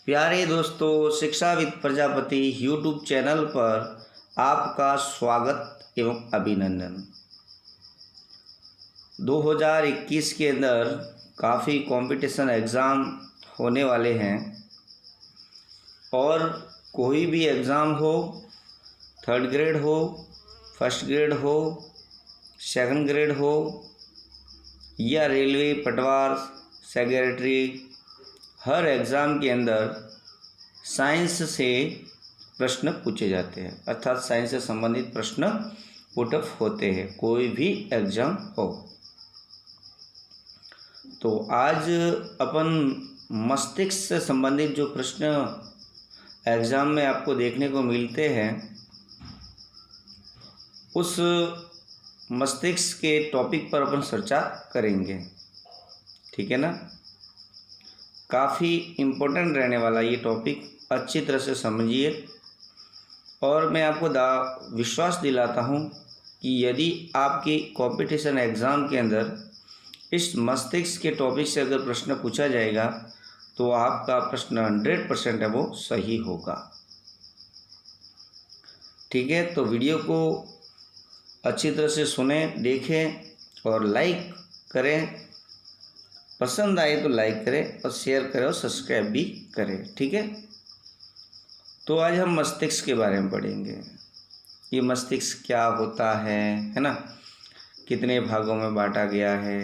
प्यारे दोस्तों, शिक्षा विद प्रजापति यूट्यूब चैनल पर आपका स्वागत एवं अभिनंदन। 2021 के अंदर काफ़ी कंपटीशन एग्ज़ाम होने वाले हैं और कोई भी एग्ज़ाम हो, थर्ड ग्रेड हो, फर्स्ट ग्रेड हो, सेकंड ग्रेड हो या रेलवे, पटवार, सेक्रेटरी, हर एग्ज़ाम के अंदर साइंस से प्रश्न पूछे जाते हैं, अर्थात साइंस से संबंधित प्रश्न पुटअप होते हैं, कोई भी एग्ज़ाम हो। तो आज अपन मस्तिष्क से संबंधित जो प्रश्न एग्ज़ाम में आपको देखने को मिलते हैं, उस मस्तिष्क के टॉपिक पर अपन चर्चा करेंगे। ठीक है ना। काफ़ी इम्पोर्टेंट रहने वाला ये टॉपिक, अच्छी तरह से समझिए और मैं आपको विश्वास दिलाता हूँ कि यदि आपकी कंपटीशन एग्ज़ाम के अंदर इस मस्तिष्क के टॉपिक से अगर प्रश्न पूछा जाएगा तो आपका प्रश्न 100% है वो सही होगा। ठीक है, तो वीडियो को अच्छी तरह से सुने, देखें और लाइक करें। पसंद आए तो लाइक करें और शेयर करें और सब्सक्राइब भी करें। ठीक है, तो आज हम मस्तिष्क के बारे में पढ़ेंगे। ये मस्तिष्क क्या होता है ना, कितने भागों में बांटा गया है,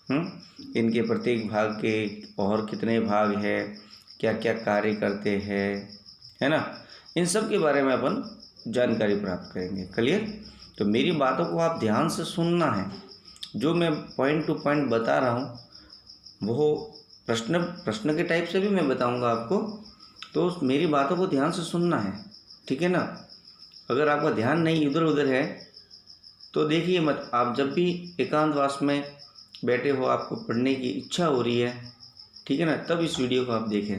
इनके प्रत्येक भाग के और कितने भाग है, क्या क्या कार्य करते हैं, है ना, इन सब के बारे में अपन जानकारी प्राप्त करेंगे। क्लियर। तो मेरी बातों को आप ध्यान से सुनना है। जो मैं पॉइंट टू पॉइंट बता रहा हूँ वो प्रश्न के टाइप से भी मैं बताऊंगा आपको, तो मेरी बातों को ध्यान से सुनना है। ठीक है ना। अगर आपका ध्यान नहीं इधर उधर है तो देखिए मत। आप जब भी एकांतवास में बैठे हो, आपको पढ़ने की इच्छा हो रही है, ठीक है ना, तब इस वीडियो को आप देखें।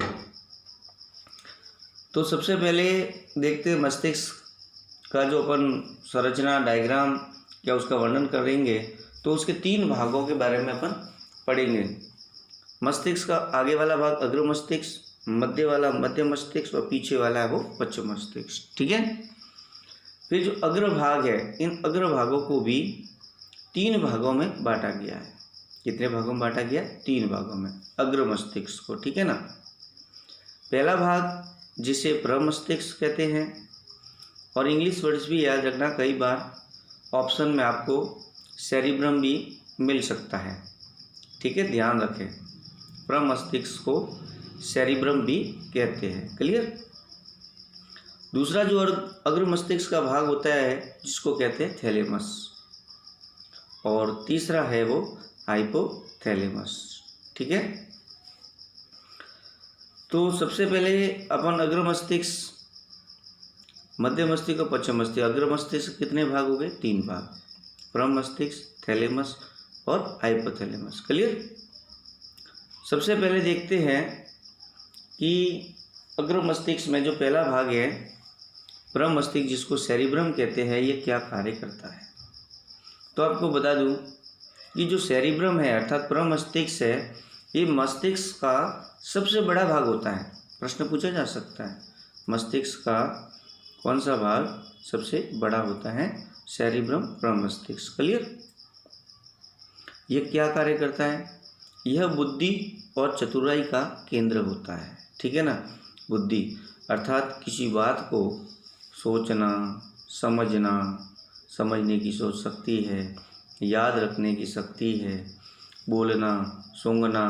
तो सबसे पहले देखते हैं मस्तिष्क का जो अपन संरचना, डायग्राम या उसका वर्णन करेंगे, तो उसके 3 भागों के बारे में अपन पढ़ेंगे। मस्तिष्क का आगे वाला भाग अग्र मस्तिष्क, मध्य वाला मध्य मस्तिष्क और पीछे वाला है वो पश्चिम मस्तिष्क। ठीक है। फिर जो अग्र भाग है, इन अग्र भागों को भी 3 भागों में बांटा गया है। कितने भागों में बांटा गया? 3 भागों में अग्र मस्तिष्क को। ठीक है ना। पहला भाग जिसे प्रमस्तिष्क कहते हैं, और इंग्लिश वर्ड्स भी याद रखना, कई बार ऑप्शन में आपको सेरिब्रम भी मिल सकता है। ठीक है, ध्यान रखें, प्रमस्तिष्क को सेरिब्रम भी कहते हैं। क्लियर। दूसरा जो अग्र मस्तिष्क का भाग होता है जिसको कहते हैं थैलेमस, और तीसरा है वो हाइपोथैलेमस। ठीक है। तो सबसे पहले अपन अग्र मस्तिष्क, मध्य मस्तिष्क और पश्चिम मस्तिष्क। अग्र मस्तिष्क कितने भाग हो गए? 3 भाग, प्रमस्तिष्क, थैलेमस और हाइपोथैलेमस। क्लियर। सबसे पहले देखते हैं कि अग्र मस्तिष्क में जो पहला भाग है प्रमस्तिष्क, जिसको सेरिब्रम कहते हैं, ये क्या कार्य करता है। तो आपको बता दूं कि जो सेरिब्रम है अर्थात प्रमस्तिष्क है, ये मस्तिष्क का सबसे बड़ा भाग होता है। प्रश्न पूछा जा सकता है, मस्तिष्क का कौन सा भाग सबसे बड़ा होता है? सेरिब्रम, प्रमस्तिष्क। क्लियर। ये क्या कार्य करता है? यह बुद्धि और चतुराई का केंद्र होता है। ठीक है ना। बुद्धि अर्थात किसी बात को सोचना, समझना, समझने की सोच शक्ति है, याद रखने की शक्ति है, बोलना, सूंघना,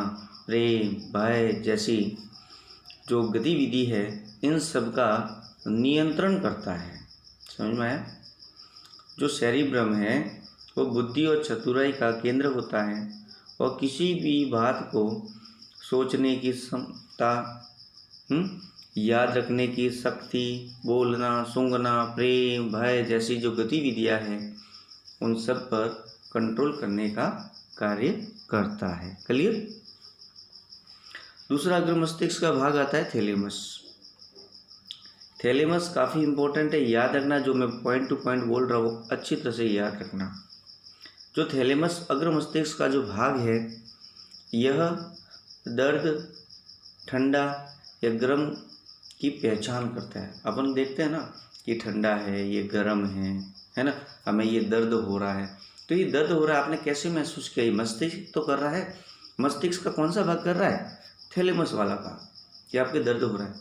प्रेम, भय जैसी जो गतिविधि है, इन सब का नियंत्रण करता है। समझ में आया? जो सेरिब्रम है वो बुद्धि और चतुराई का केंद्र होता है और किसी भी बात को सोचने की क्षमता, याद रखने की शक्ति, बोलना, सूंघना, प्रेम, भय जैसी जो गतिविधियां हैं, उन सब पर कंट्रोल करने का कार्य करता है। क्लियर। दूसरा अग्र मस्तिष्क का भाग आता है थैलेमस। थैलेमस काफ़ी इंपॉर्टेंट है, याद रखना। जो मैं पॉइंट टू पॉइंट बोल रहा हूँ अच्छी तरह से याद रखना। जो थैलेमस अग्र मस्तिष्क का जो भाग है, यह दर्द, ठंडा, या गर्म की पहचान करता है। अपन देखते हैं ना, ये ठंडा है, ये गर्म है ना, हमें ये दर्द हो रहा है। तो ये दर्द हो रहा है आपने कैसे महसूस किया? ये मस्तिष्क तो कर रहा है। मस्तिष्क का कौन सा भाग कर रहा है? थैलेमस वाला भाग, कि आपके दर्द हो रहा है।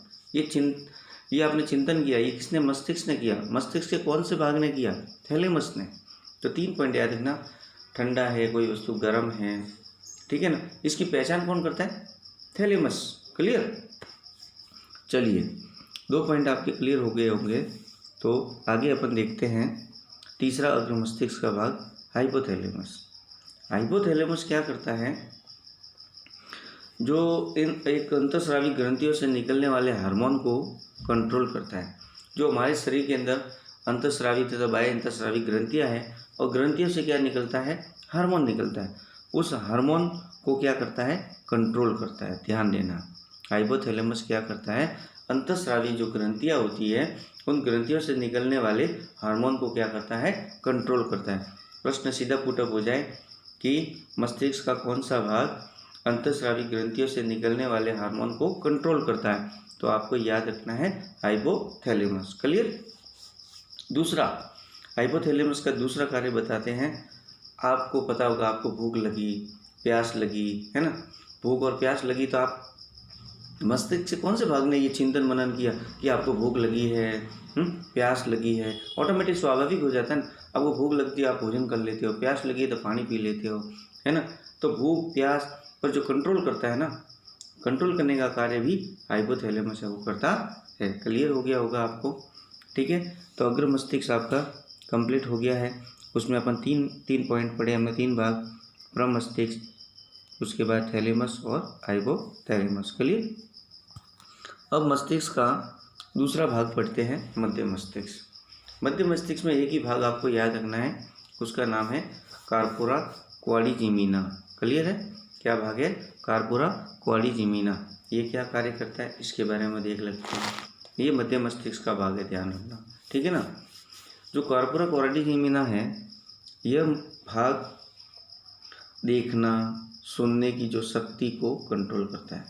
ये आपने चिंतन किया, ये किसने? मस्तिष्क ने किया। मस्तिष्क के कौन से भाग ने किया? थैलेमस ने। तो 3 पॉइंट याद रखना, ठंडा है, कोई वस्तु गर्म है, ठीक है ना, इसकी पहचान कौन करता है? थैलेमस। क्लियर? चलिए 2 पॉइंट आपके क्लियर हो गए होंगे। तो आगे अपन देखते हैं तीसरा अग्र मस्तिष्क का भाग, हाइपोथैलेमस। हाइपोथैलेमस क्या करता है? जो एक अंतःस्रावी ग्रंथियों से निकलने वाले हार्मोन को कंट्रोल करता है। जो हमारे शरीर के अंदर अंतःस्रावी तथा बाह्य अंतःस्रावी ग्रंथियां हैं, और ग्रंथियों से क्या निकलता है? हार्मोन निकलता है। उस हार्मोन को क्या करता है? कंट्रोल करता है। ध्यान देना, हाइपोथैलेमस क्या करता है? अंतःस्रावी जो ग्रंथियां होती है, उन ग्रंथियों से निकलने वाले हार्मोन को क्या करता है? कंट्रोल करता है। प्रश्न सीधा पुटअप हो जाए कि मस्तिष्क का कौन सा भाग अंतःस्रावी ग्रंथियों से निकलने वाले हार्मोन को कंट्रोल करता है? तो आपको याद रखना है हाइपोथैलेमस। क्लियर? दूसरा, हाइपोथैलेमस का दूसरा कार्य बताते हैं। आपको पता होगा, आपको भूख लगी, प्यास लगी, है ना, भूख और प्यास लगी, तो आप मस्तिष्क से कौन से भाग ने ये चिंतन मनन किया कि आपको भूख लगी है, प्यास लगी है? ऑटोमेटिक स्वाभाविक हो जाता है ना। आपको भूख लगती है, आप भोजन कर लेते हो, प्यास लगी है तो पानी पी लेते हो, है ना। तो भूख प्यास पर जो कंट्रोल करता है ना, कंट्रोल करने का कार्य भी हाइपोथैलेमस है, वो करता है। क्लियर हो गया होगा आपको? ठीक है, तो अग्र मस्तिष्क आपका कंप्लीट हो गया है। उसमें अपन तीन पॉइंट पढ़े हमने, 3 भाग, प्रमस्तिष्क, उसके बाद थैलेमस और हाइपोथैलेमस। क्लियर? अब मस्तिष्क का दूसरा भाग पढ़ते हैं, मध्य मस्तिष्क। मध्य मस्तिष्क में एक ही भाग आपको याद रखना है, उसका नाम है कार्पोरा क्वाड्रिजेमिना। क्लियर है? क्या भाग है? Corpora quadrigemina. ये क्या कार्य करता है, इसके बारे में देख लेते हैं। ये मध्य मस्तिष्क का भाग है, ध्यान रखना, ठीक है ना। जो कार्पोरा क्वाड्रिजेमिना है, यह भाग देखना सुनने की जो शक्ति को कंट्रोल करता है।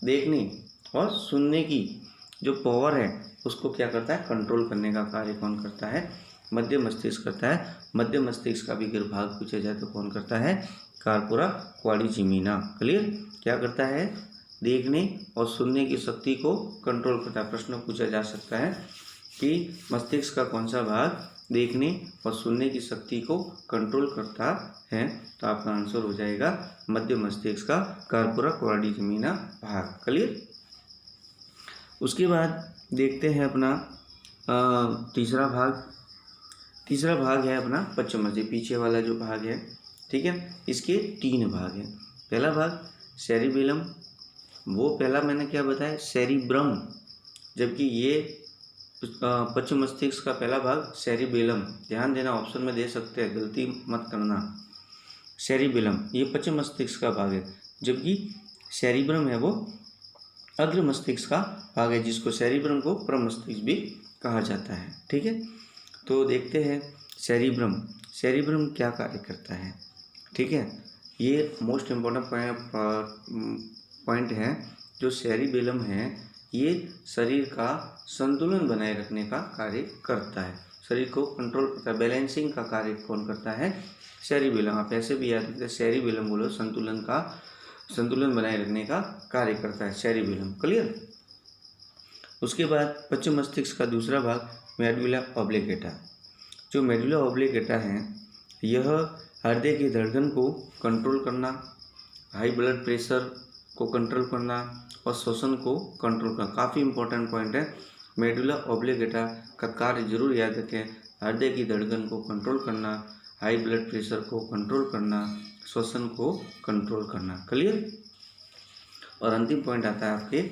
देखने और सुनने की जो पावर है, उसको क्या करता है? कंट्रोल करने का कार्य कौन करता है? मध्य मस्तिष्क करता है। मध्य मस्तिष्क का भी अगर भाग पूछा जाए तो कौन करता है? Corpora quadrigemina. क्लियर? क्या करता है? देखने और सुनने की शक्ति को कंट्रोल करता है। प्रश्न पूछा जा सकता है कि मस्तिष्क का कौन सा भाग देखने और सुनने की शक्ति को कंट्रोल करता है? तो आपका आंसर हो जाएगा मध्य मस्तिष्क का कार्पोरा क्वाड्रिजेमिना भाग। क्लियर? उसके बाद देखते हैं अपना तीसरा भाग। तीसरा भाग है अपना पश्चिम मस्तिष्क, पीछे वाला जो भाग है, ठीक है। इसके 3 भाग हैं। पहला भाग सेरिबेलम, वो पहला मैंने क्या बताया? सेरिब्रम, जबकि ये पश्चिम मस्तिष्क का पहला भाग सेरिबेलम। ध्यान देना, ऑप्शन में दे सकते हैं, गलती मत करना। सेरिबेलम ये पश्चिम मस्तिष्क का भाग है, जबकि सेरिब्रम है वो अग्र मस्तिष्क का भाग है, जिसको सेरिब्रम को प्रमस्तिष्क भी कहा जाता है, ठीक है। तो देखते हैं सेरिब्रम। सेरिब्रम क्या कार्य करता है, ठीक है। ये मोस्ट इम्पोर्टेंट पॉइंट है। जो सेरिबेलम है, ये शरीर का संतुलन बनाए रखने का कार्य करता है, शरीर को कंट्रोल करता है। बैलेंसिंग का कार्य कौन करता है? सेरिबेलम। आप ऐसे भी याद रखते हैं, सेरिबेलम बोलो, संतुलन बनाए रखने का कार्य करता है सेरिबेलम। क्लियर? उसके बाद पश्चिम मस्तिष्क का दूसरा भाग मेडुला ऑब्लिंगेटा। जो मेडुला ऑब्लिंगेटा है, यह हृदय की धड़कन को कंट्रोल करना, हाई ब्लड प्रेशर को कंट्रोल करना और श्वसन को कंट्रोल करना। काफ़ी इंपॉर्टेंट पॉइंट है। मेडुला ऑब्लिंगेटा का कार्य जरूर याद रखें, हृदय की धड़कन को कंट्रोल करना, हाई ब्लड प्रेशर को कंट्रोल करना, श्वसन को कंट्रोल करना। क्लियर? और अंतिम पॉइंट आता है आपके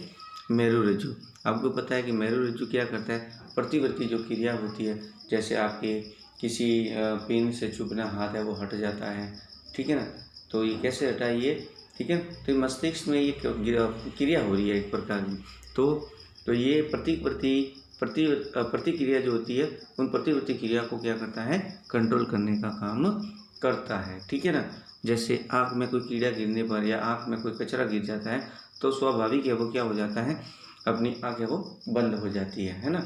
मेरुरज्जु। आपको पता है कि मेरुरज्जु क्या करता है? प्रतिवर्ती जो क्रिया होती है, जैसे आपके किसी पेन से चुभना हाथ है वो हट जाता है, ठीक है ना। तो ये कैसे हटा ये, ठीक है। तो मस्तिष्क में ये क्रिया हो रही है एक प्रकार की। तो ये प्रतिक्रिया जो होती है, उन प्रतिवर्ती क्रिया को क्या करता है? कंट्रोल करने का काम करता है, ठीक है ना। जैसे आँख में कोई कीड़ा गिरने पर या आँख में कोई कचरा गिर जाता है, तो स्वाभाविक है वो क्या हो जाता है? अपनी आँखें वो बंद हो जाती है ना।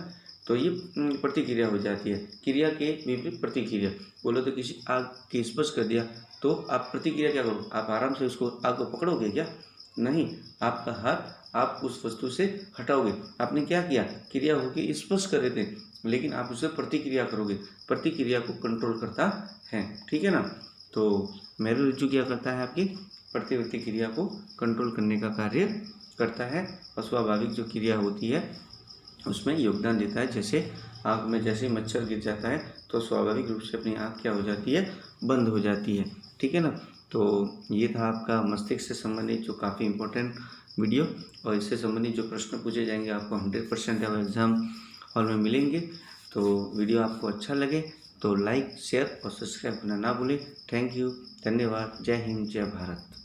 तो ये प्रतिक्रिया हो जाती है। क्रिया के विपरीत प्रतिक्रिया। बोलो तो किसी आग की स्पर्श कर दिया तो आप प्रतिक्रिया क्या करोगे? आप आराम से उसको आग को पकड़ोगे क्या? नहीं, आपका हाथ आप उस वस्तु से हटाओगे। आपने क्या किया? क्रिया होगी स्पर्श कर रहे थे, लेकिन आप उसे प्रतिक्रिया करोगे। प्रतिक्रिया को कंट्रोल करता है, ठीक है ना। तो मेरुरज्जु क्या करता है? आपकी प्रतिवर्ती क्रिया को कंट्रोल करने का कार्य करता है। अस्वाभाविक जो क्रिया होती है उसमें योगदान देता है। जैसे आँख में जैसे मच्छर गिर जाता है तो स्वाभाविक रूप से अपनी आँख क्या हो जाती है? बंद हो जाती है, ठीक है ना। तो ये था आपका मस्तिष्क से संबंधित जो काफ़ी इम्पोर्टेंट वीडियो, और इससे संबंधित जो प्रश्न पूछे जाएंगे आपको 100% अब एग्ज़ाम हॉल में मिलेंगे। तो वीडियो आपको अच्छा लगे तो लाइक, शेयर और सब्सक्राइब करना ना भूलें। थैंक यू, धन्यवाद। जय हिंद, जय भारत।